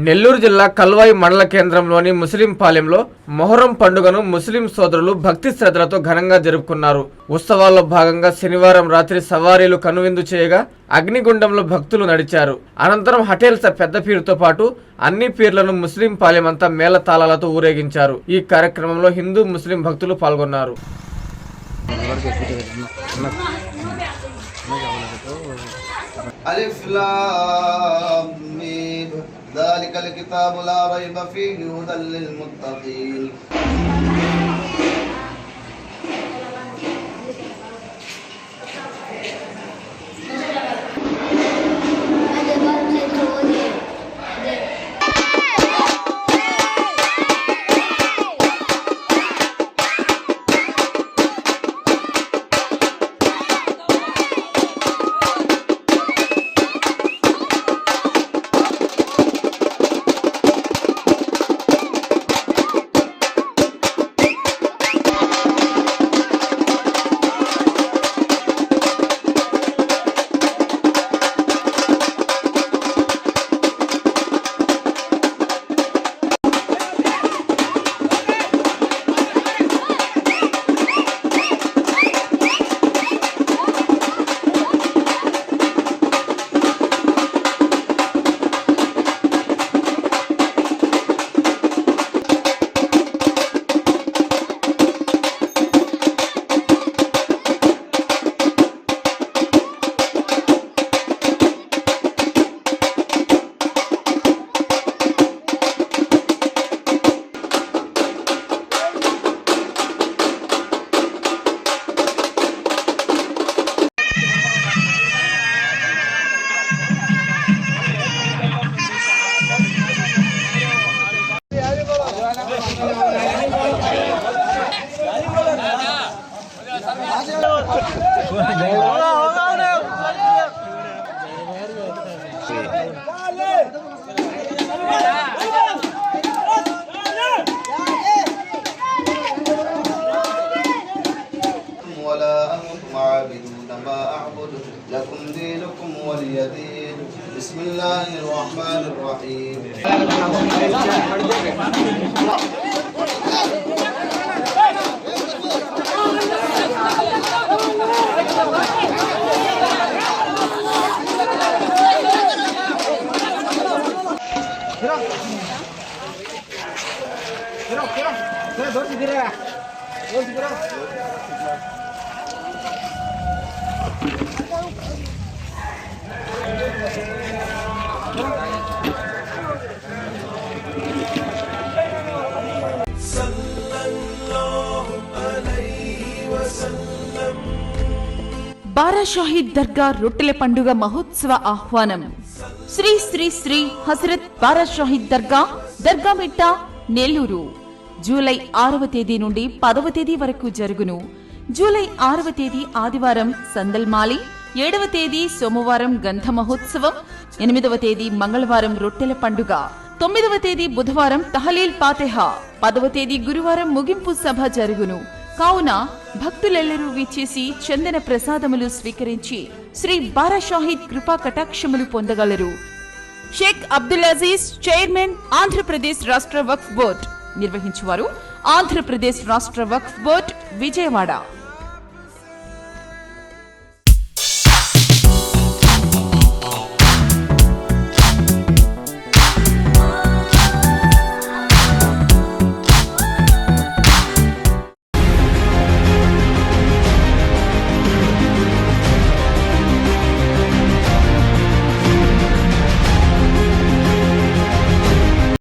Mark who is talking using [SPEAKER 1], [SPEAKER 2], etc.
[SPEAKER 1] నెల్లూరు జిల్లా కల్వాయి మండల కేంద్రంలోని ముస్లిం పాలెంలో మొహర్రం పండుగను ముస్లిం సోదరులు భక్తి శ్రద్ధలతో ఘనంగా జరుపుకున్నారు. ఉత్సవాల్లో భాగంగా శనివారం రాత్రి సవారీలు కనువిందు చేయగా అగ్నిగుండంలో భక్తులు నడిచారు. అనంతరం హటేల్స పెద్ద పీరుతో పాటు అన్ని పీర్లను ముస్లిం పాలెం అంతా మేళ తాళాలతో ఊరేగించారు. ఈ కార్యక్రమంలో హిందూ ముస్లిం భక్తులు పాల్గొన్నారు.
[SPEAKER 2] ألف لام ميم ذلك الكتاب لا ريب فيه هدى للمتقين. لكم دينكم ولي دين. بسم الله الرحمن الرحيم.
[SPEAKER 3] బారా షాహీద్ దర్గా రొట్టెల పండుగ మహోత్సవ ఆహ్వానం. శ్రీ శ్రీ శ్రీ హజరత్ బారా షాహీద్ దర్గా దర్గామిట్ట నెల్లూరు. జూలై 6వ తేదీ నుండి 10వ తేదీ వరకు జరుగును. జూలై 6వ తేదీ ఆదివారం సందల్మాలి, 7వ తేదీ సోమవారం గంధ మహోత్సవం, 8వ తేదీ మంగళవారం రొట్టెల పండుగ, 9వ తేదీ బుధవారం తహలీల్ ఫాతిహా, 10వ తేదీ గురువారం ముగింపు సభ జరుగును. కావున భక్తులెల్లరూ విచ్చేసి చందన ప్రసాదములు స్వీకరించి శ్రీ బారా షాహీద్ కృపా కటాక్షములు పొందగలరు. షేక్ అబ్దుల్ అజీజ్, చైర్మన్, ఆంధ్రప్రదేశ్ రాష్ట్ర వక్ఫ్ బోర్డ్. నిర్వహించువారు ఆంధ్రప్రదేశ్ రాష్ట్ర వక్ఫ్ బోర్డ్, విజయవాడ.